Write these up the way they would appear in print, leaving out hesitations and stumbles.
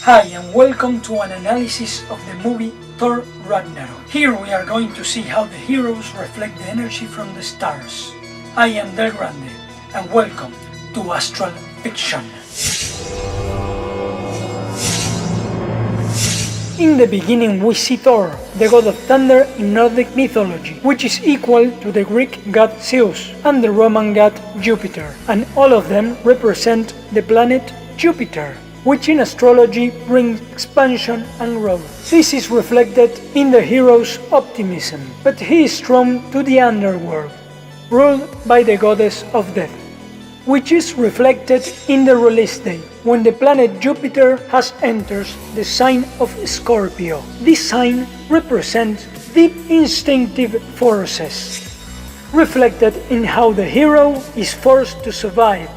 Hi and welcome to an analysis of the movie Thor Ragnarok. Here we are going to see how the heroes reflect the energy from the stars. I am Grande and welcome to Astral Fiction. In the beginning we see Thor, the god of thunder in Nordic mythology, which is equal to the Greek god Zeus and the Roman god Jupiter, and all of them represent the planet Jupiter, which in astrology brings expansion and growth. This is reflected in the hero's optimism, but he is thrown to the underworld, ruled by the goddess of death, which is reflected in the release date, when the planet Jupiter has entered the sign of Scorpio. This sign represents deep instinctive forces, reflected in how the hero is forced to survive.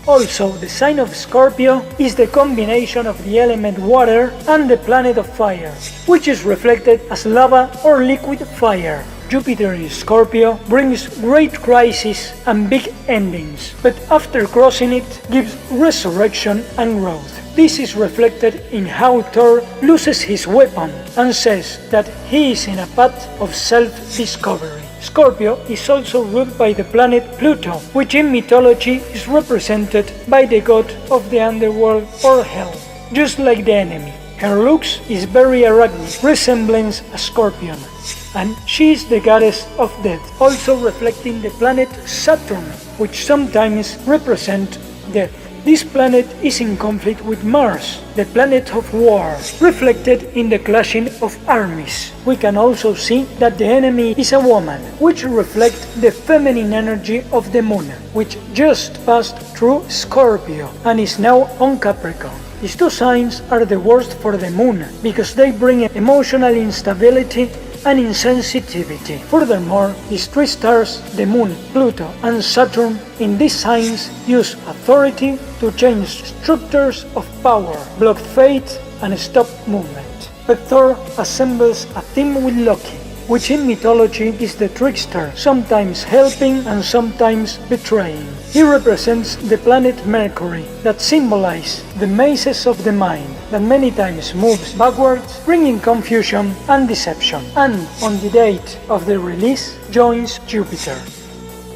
Also, the sign of Scorpio is the combination of the element water and the planet of fire, which is reflected as lava or liquid fire. Jupiter in Scorpio brings great crises and big endings, but after crossing it gives resurrection and growth. This is reflected in how Thor loses his weapon and says that he is in a path of self-discovery. Scorpio is also ruled by the planet Pluto, which in mythology is represented by the god of the underworld or hell, just like the enemy. Her looks is very arachnic, resembling a scorpion, and she is the goddess of death, also reflecting the planet Saturn, which sometimes represents death. This planet is in conflict with Mars, the planet of war, reflected in the clashing of armies. We can also see that the enemy is a woman, which reflects the feminine energy of the moon, which just passed through Scorpio and is now on Capricorn. These two signs are the worst for the moon, because they bring emotional instability and insensitivity. Furthermore, these three stars, the Moon, Pluto and Saturn, in these signs use authority to change structures of power, block fate and stop movement. But Thor assembles a team with Loki, which in mythology is the trickster, sometimes helping and sometimes betraying. He represents the planet Mercury, that symbolizes the mazes of the mind, that many times moves backwards, bringing confusion and deception, and on the date of the release joins Jupiter.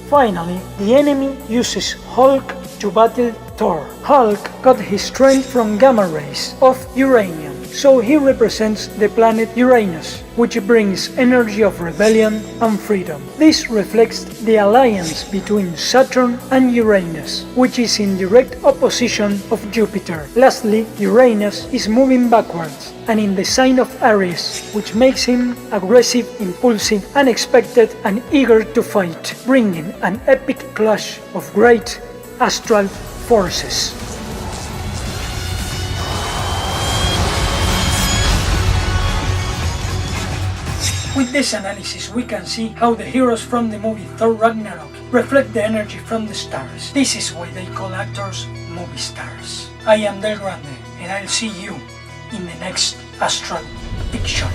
Finally, the enemy uses Hulk to battle Thor. Hulk got his strength from gamma rays of uranium, so he represents the planet Uranus, which brings energy of rebellion and freedom. This reflects the alliance between Saturn and Uranus, which is in direct opposition of Jupiter. Lastly, Uranus is moving backwards and in the sign of Aries, which makes him aggressive, impulsive, unexpected and eager to fight, bringing an epic clash of great astral forces. With this analysis we can see how the heroes from the movie Thor Ragnarok reflect the energy from the stars. This is why they call actors movie stars. I am Grande and I'll see you in the next Astral Fiction.